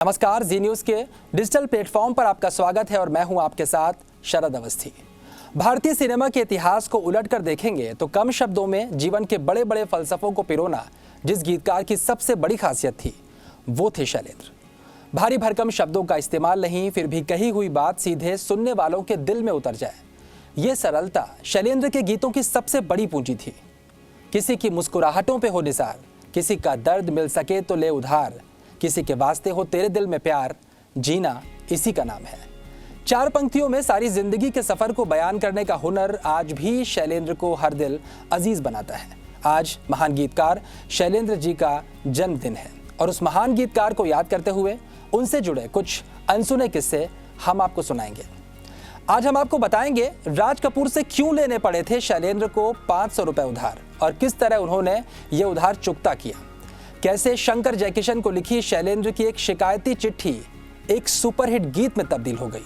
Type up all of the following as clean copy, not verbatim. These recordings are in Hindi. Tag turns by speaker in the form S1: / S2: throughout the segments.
S1: नमस्कार, जी न्यूज़ के डिजिटल प्लेटफॉर्म पर आपका स्वागत है और मैं हूं आपके साथ शरद अवस्थी। भारतीय सिनेमा के इतिहास को उलटकर देखेंगे तो कम शब्दों में जीवन के बड़े बड़े फलसफों को पिरोना जिस गीतकार की सबसे बड़ी खासियत थी वो थे शैलेंद्र। भारी भरकम शब्दों का इस्तेमाल नहीं, फिर भी कही हुई बात सीधे सुनने वालों के दिल में उतर जाए, ये सरलता शैलेंद्र के गीतों की सबसे बड़ी पूंजी थी। किसी की मुस्कुराहटों पे हो निसार, किसी का दर्द मिल सके तो ले उधार, किसी के वास्ते हो तेरे दिल में प्यार, जीना इसी का नाम है। चार पंक्तियों में सारी जिंदगी के सफर को बयान करने का हुनर आज भी शैलेंद्र को हर दिल अजीज बनाता है। आज महान गीतकार शैलेंद्र जी का जन्मदिन है और उस महान गीतकार को याद करते हुए उनसे जुड़े कुछ अनसुने किस्से हम आपको सुनाएंगे। आज हम आपको बताएंगे राज कपूर से क्यों लेने पड़े थे शैलेंद्र को 500 रुपए उधार और किस तरह उन्होंने ये उधार चुकता किया। कैसे शंकर जयकिशन को लिखी शैलेंद्र की एक शिकायती चिट्ठी एक सुपरहिट गीत में तब्दील हो गई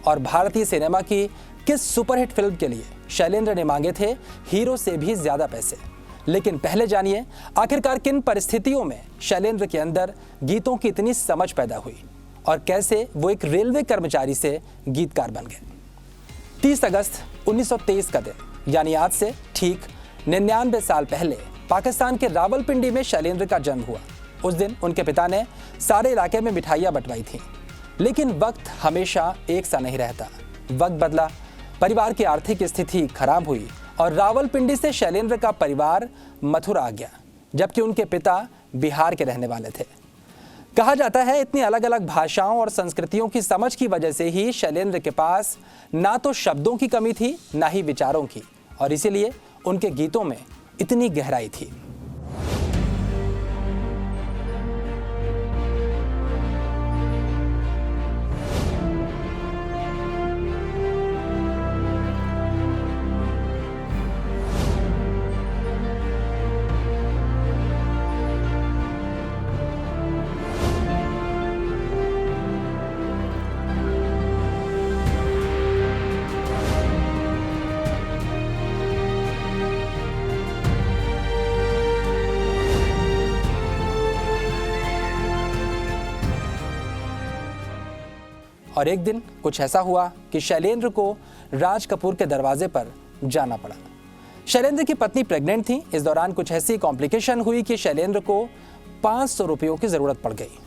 S1: और भारतीय सिनेमा की किस सुपरहिट फिल्म के लिए शैलेंद्र ने मांगे थे हीरो से भी ज्यादा पैसे। लेकिन पहले जानिए आखिरकार किन परिस्थितियों में शैलेंद्र के अंदर गीतों की इतनी समझ पैदा हुई और कैसे वो एक रेलवे कर्मचारी से गीतकार बन गए। 30 अगस्त 1923 का दिन, यानी आज से ठीक 99 साल पहले पाकिस्तान के रावलपिंडी में शैलेंद्र का जन्म हुआ। उस दिन उनके पिता ने सारे इलाके में मिठाइयां बंटवाई थीं। लेकिन वक्त हमेशा एक सा नहीं रहता। वक्त बदला, परिवार की आर्थिक स्थिति खराब हुई और रावलपिंडी से शैलेंद्र का परिवार मथुरा आ गया, जबकि उनके पिता बिहार के रहने वाले थे। कहा जाता है इतनी अलग अलग भाषाओं और संस्कृतियों की समझ की वजह से ही शैलेंद्र के पास ना तो शब्दों की कमी थी ना ही विचारों की, और इसीलिए उनके गीतों में इतनी गहराई थी। और एक दिन कुछ ऐसा हुआ कि शैलेंद्र को राज कपूर के दरवाजे पर जाना पड़ा। शैलेंद्र की पत्नी प्रेग्नेंट थी। इस दौरान कुछ ऐसी कॉम्प्लिकेशन हुई कि शैलेंद्र को 500 रुपयों की जरूरत पड़ गई।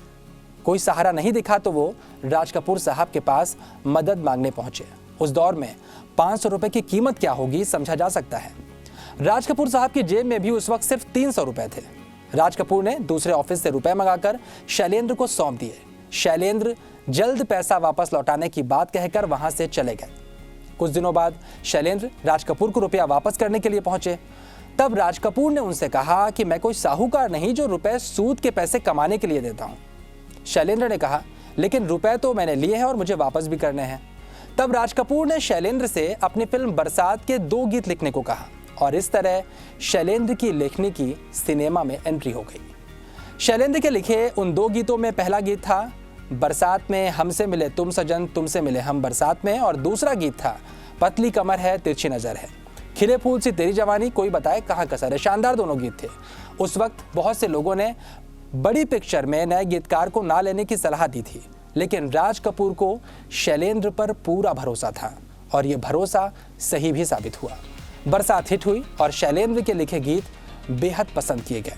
S1: कोई सहारा नहीं दिखा तो वो राज कपूर साहब के पास मदद मांगने पहुंचे। उस दौर में 500 रुपए की कीमत क्या होगी समझा जा सकता है। राज कपूर साहब की जेब में भी उस वक्त सिर्फ 300 रुपए थे। राज कपूर ने दूसरे ऑफिस से रुपए मंगाकर शैलेंद्र को सौंप दिए। शैलेंद्र जल्द पैसा वापस लौटाने की बात कहकर वहां से चले गए। कुछ दिनों बाद शैलेंद्र राज कपूर को रुपया वापस करने के लिए पहुंचे। तब राज कपूर ने उनसे कहा कि मैं कोई साहूकार नहीं जो रुपए सूद के पैसे कमाने के लिए देता हूं। शैलेंद्र ने कहा लेकिन रुपए तो मैंने लिए हैं और मुझे वापस भी करने हैं। तब राज कपूर ने शैलेंद्र से अपनी फिल्म बरसात के 2 गीत लिखने को कहा और इस तरह शैलेंद्र की लेखनी की सिनेमा में एंट्री हो गई। शैलेंद्र के लिखे उन 2 गीतों में पहला गीत था बरसात में हमसे मिले तुम सजन तुमसे मिले हम बरसात में, और दूसरा गीत था पतली कमर है तिरछी नजर है, खिले फूल सी तेरी जवानी कोई बताए कहाँ कसर है। शानदार दोनों गीत थे। उस वक्त बहुत से लोगों ने बड़ी पिक्चर में नए गीतकार को ना लेने की सलाह दी थी, लेकिन राज कपूर को शैलेंद्र पर पूरा भरोसा था और ये भरोसा सही भी साबित हुआ। बरसात हिट हुई और शैलेंद्र के लिखे गीत बेहद पसंद किए गए।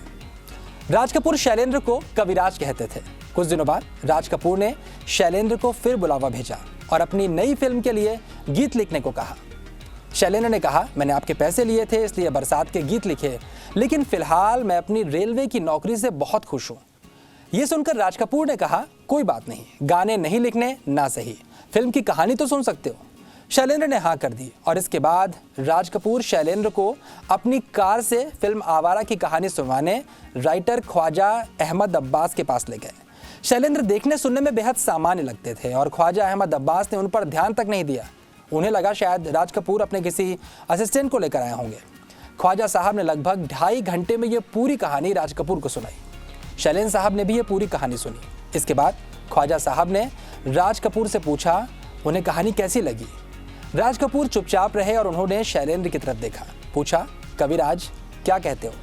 S1: राज कपूर शैलेंद्र को कविराज कहते थे। कुछ दिनों बाद राज कपूर ने शैलेंद्र को फिर बुलावा भेजा और अपनी नई फिल्म के लिए गीत लिखने को कहा। शैलेंद्र ने कहा मैंने आपके पैसे लिए थे इसलिए बरसात के गीत लिखे, लेकिन फिलहाल मैं अपनी रेलवे की नौकरी से बहुत खुश हूँ। ये सुनकर राज कपूर ने कहा कोई बात नहीं, गाने नहीं लिखने ना सही, फिल्म की कहानी तो सुन सकते हो। शैलेंद्र ने हाँ कर दी और इसके बाद राज कपूर शैलेंद्र को अपनी कार से फिल्म आवारा की कहानी सुनवाने राइटर ख्वाजा अहमद अब्बास के पास ले गए। शैलेंद्र देखने सुनने में बेहद सामान्य लगते थे और ख्वाजा अहमद अब्बास ने उन पर ध्यान तक नहीं दिया। उन्हें लगा शायद राज कपूर अपने किसी असिस्टेंट को लेकर आए होंगे। ख्वाजा साहब ने लगभग 2.5 घंटे में ये पूरी कहानी राज कपूर को सुनाई। शैलेंद्र साहब ने भी ये पूरी कहानी सुनी। इसके बाद ख्वाजा साहब ने राज कपूर से पूछा उन्हें कहानी कैसी लगी। राज कपूर चुपचाप रहे और उन्होंने शैलेंद्र की तरफ देखा। पूछा कविराज क्या कहते हो।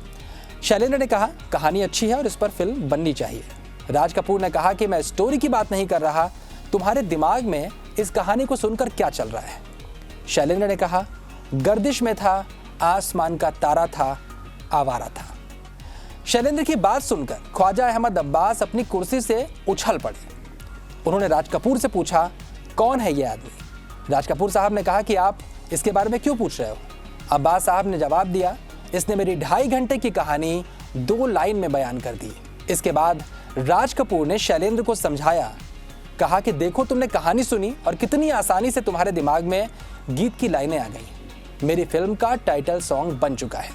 S1: शैलेंद्र ने कहा कहानी अच्छी है और इस पर फिल्म बननी चाहिए। राज कपूर ने कहा कि मैं स्टोरी की बात नहीं कर रहा, तुम्हारे दिमाग में इस कहानी को सुनकर क्या चल रहा है। शैलेंद्र ने कहा, गर्दिश में था, आसमान का तारा था, आवारा था। शैलेंद्र की बात सुनकर ख्वाजा अहमद अब्बास अपनी कुर्सी से उछल पड़े। उन्होंने राज कपूर से पूछा, कौन है ये आदमी? राज कपूर साहब ने कहा कि आप इसके बारे में क्यों पूछ रहे हो? अब्बास साहब ने जवाब दिया, इसने मेरी 2.5 घंटे की कहानी 2 लाइन में बयान कर दी। इसके बाद राज कपूर ने शैलेंद्र को समझाया, कहा कि देखो तुमने कहानी सुनी और कितनी आसानी से तुम्हारे दिमाग में गीत की लाइनें आ गई। मेरी फिल्म का टाइटल सॉन्ग बन चुका है।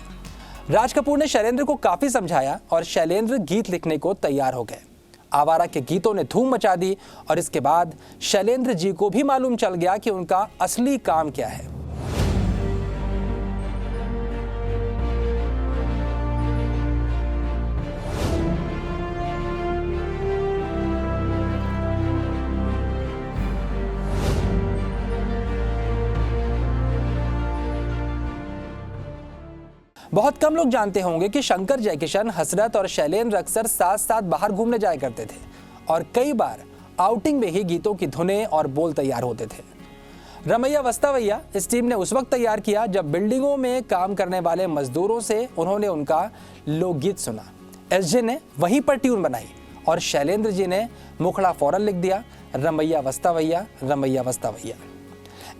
S1: राज कपूर ने शैलेंद्र को काफी समझाया और शैलेंद्र गीत लिखने को तैयार हो गए। आवारा के गीतों ने धूम मचा दी और इसके बाद शैलेंद्र जी को भी मालूम चल गया कि उनका असली काम क्या है। बहुत कम लोग जानते होंगे कि शंकर जयकिशन, हसरत और शैलेंद्र अक्सर साथ साथ बाहर घूमने जाया करते थे और कई बार आउटिंग में ही गीतों की धुनें और बोल तैयार होते थे। रमैया वस्तावैया इस टीम ने उस वक्त तैयार किया जब बिल्डिंगों में काम करने वाले मजदूरों से उन्होंने उनका लोकगीत सुना। एसजे ने वहीं पर ट्यून बनाई और शैलेंद्र जी ने मुखड़ा फौरन लिख दिया, रमैया वस्तावैया, रमैया वस्तावैया।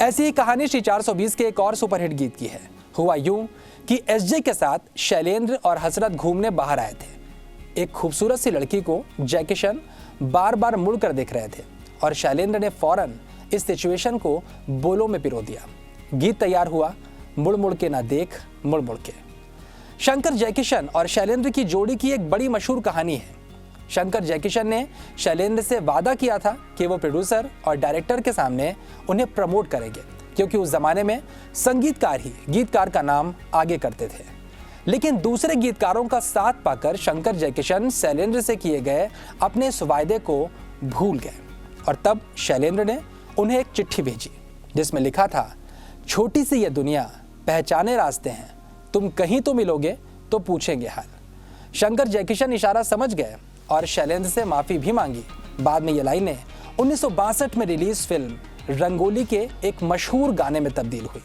S1: ऐसी ही कहानी श्री 420 के एक और सुपरहिट गीत की है। हुआ यूं कि एसजे के साथ शैलेंद्र और हसरत घूमने बाहर आए थे। एक खूबसूरत सी लड़की को जयकिशन बार बार मुड़कर देख रहे थे और शैलेंद्र ने फौरन इस सिचुएशन को बोलों में पिरो दिया। गीत तैयार हुआ, मुड़ मुड़ के ना देख, मुड़ मुड़ के। शंकर जयकिशन और शैलेंद्र की जोड़ी की एक बड़ी मशहूर कहानी है। शंकर जयकिशन ने शैलेंद्र से वादा किया था कि वो प्रोड्यूसर और डायरेक्टर के सामने उन्हें प्रमोट करेंगे, क्योंकि उस जमाने में संगीतकार ही गीतकार का नाम आगे करते थे। लेकिन दूसरे गीतकारों का साथ पाकर शंकर जयकिशन शैलेंद्र से किए गए अपने इस वायदे को भूल गए और तब शैलेंद्र ने उन्हें एक चिट्ठी भेजी जिसमें लिखा था, छोटी सी ये दुनिया, पहचाने रास्ते हैं, तुम कहीं तो मिलोगे तो पूछेंगे हाल। शंकर जयकिशन इशारा समझ गए और शैलेंद्र से माफी भी मांगी। बाद में ये लाइनें 1962 में रिलीज फिल्म रंगोली के एक मशहूर गाने में तब्दील हुई।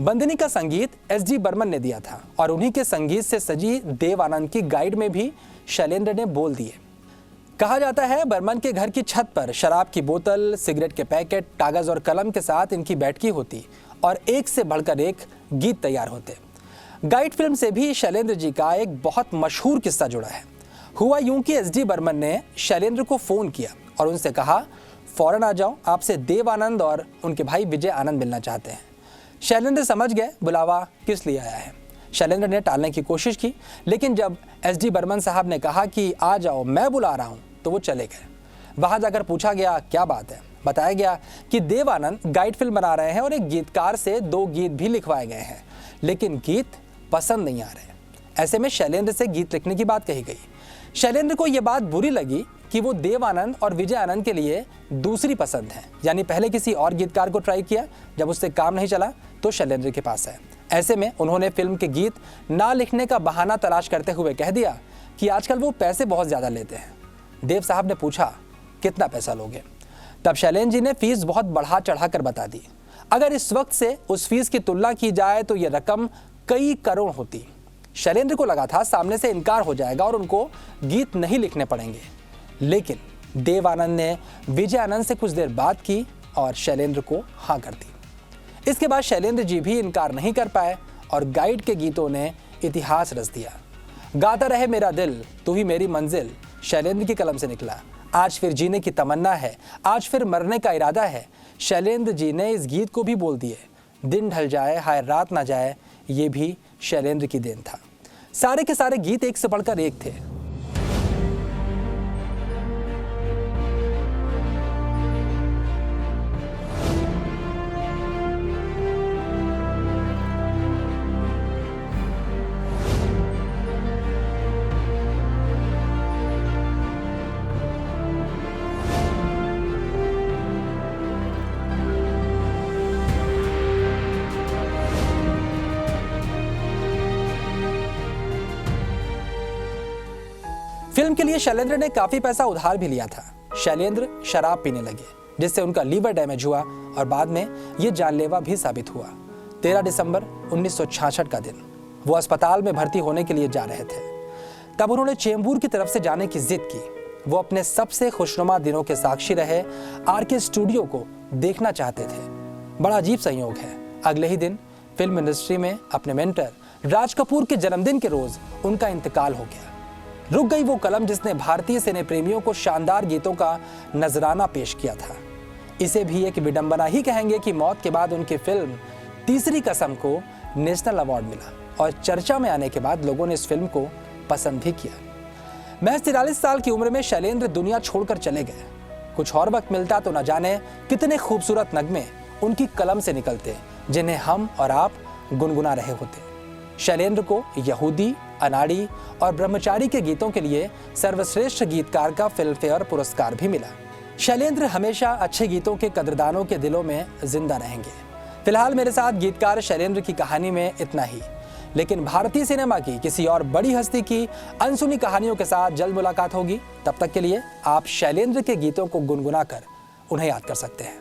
S1: बंदिनी का संगीत एस.डी. बर्मन ने दिया था और उन्हीं के संगीत से सजी देव आनंद की गाइड में भी शैलेंद्र ने बोल दिए। कहा जाता है बर्मन के घर की छत पर शराब की बोतल, सिगरेट के पैकेट, कागज और कलम के साथ इनकी बैठकी होती और एक से बढ़कर एक गीत तैयार होते। गाइड फिल्म से भी शैलेंद्र जी का एक बहुत मशहूर किस्सा जुड़ा है। हुआ यूं कि एस.डी. बर्मन ने शैलेंद्र को फोन किया और उनसे कहा, फौरन आ जाओ, आपसे देव आनंद और उनके भाई विजय आनंद मिलना चाहते हैं। शैलेंद्र समझ गए बुलावा किस लिए आया है। शैलेंद्र ने टालने की कोशिश की, लेकिन जब एस.डी. बर्मन साहब ने कहा कि आ जाओ, मैं बुला रहा हूं, तो वो चले गए। वहां जाकर पूछा गया क्या बात है। बताया गया कि देव आनंद गाइड फिल्म बना रहे हैं और एक गीतकार से 2 गीत भी लिखवाए गए हैं, लेकिन गीत पसंद नहीं आ रहे। ऐसे में शैलेंद्र से गीत लिखने की बात कही गई। शैलेंद्र को यह बात बुरी लगी कि वो देव आनंद और विजय आनंद के लिए दूसरी पसंद है, यानी पहले किसी और गीतकार को ट्राई किया, जब उससे काम नहीं चला तो शैलेंद्र के पास है। ऐसे में उन्होंने फिल्म के गीत ना लिखने का बहाना तलाश करते हुए कह दिया कि आजकल वो पैसे बहुत ज़्यादा लेते हैं। देव साहब ने पूछा, कितना पैसा लोगे? तब शैलेंद्र जी ने फीस बहुत बढ़ा चढ़ा कर बता दी। अगर इस वक्त से उस फीस की तुलना की जाए तो ये रकम कई करोड़ होती। शैलेंद्र को लगा था सामने से इनकार हो जाएगा और उनको गीत नहीं लिखने पड़ेंगे, लेकिन देव आनंद ने विजय आनंद से कुछ देर बात की और शैलेंद्र को हाँ कर दी। इसके बाद शैलेंद्र जी भी इनकार नहीं कर पाए और गाइड के गीतों ने इतिहास रच दिया। गाता रहे मेरा दिल, तू ही मेरी मंजिल शैलेंद्र की कलम से निकला। आज फिर जीने की तमन्ना है, आज फिर मरने का इरादा है। शैलेंद्र जी ने इस गीत को भी बोल दिए। दिन ढल जाए हाय रात ना जाए, ये भी शैलेंद्र की देन था। सारे के सारे गीत एक से बढ़कर एक थे। फिल्म के लिए शैलेंद्र ने काफी पैसा उधार भी लिया था। शैलेंद्र शराब पीने लगे, जिससे उनका लीवर डैमेज हुआ और बाद में ये जानलेवा भी साबित हुआ। 13 दिसंबर 1966 का दिन, वो अस्पताल में भर्ती होने के लिए जा रहे थे। तब उन्होंने चेंबूर की तरफ से जाने की जिद की। वो अपने सबसे खुशनुमा दिनों के साक्षी रहे आरके स्टूडियो को देखना चाहते थे। बड़ा अजीब संयोग है, अगले ही दिन फिल्म इंडस्ट्री में अपने मेंटर राज कपूर के जन्मदिन के रोज उनका इंतकाल हो गया। रुक गई वो कलम जिसने भारतीय सिने प्रेमियों को शानदार गीतों का नजराना पेश किया था। इसे भी एक विडंबना ही कहेंगे कि मौत के बाद उनकी फिल्म तीसरी कसम को नेशनल अवार्ड मिला और चर्चा में आने के बाद लोगों ने इस फिल्म को पसंद भी किया। महज 43 साल की उम्र में शैलेंद्र दुनिया छोड़कर चले गए। कुछ और वक्त मिलता तो न जाने कितने खूबसूरत नगमे उनकी कलम से निकलते, जिन्हें हम और आप गुनगुना रहे होते। शैलेंद्र को यहूदी, अनाड़ी और ब्रह्मचारी के गीतों के लिए सर्वश्रेष्ठ गीतकार का फिल्म फेयर पुरस्कार भी मिला। शैलेंद्र हमेशा अच्छे गीतों के कदरदानों के दिलों में जिंदा रहेंगे। फिलहाल मेरे साथ गीतकार शैलेंद्र की कहानी में इतना ही, लेकिन भारतीय सिनेमा की किसी और बड़ी हस्ती की अनसुनी कहानियों के साथ जल्द मुलाकात होगी। तब तक के लिए आप शैलेंद्र के गीतों को गुनगुना कर उन्हें याद कर सकते हैं।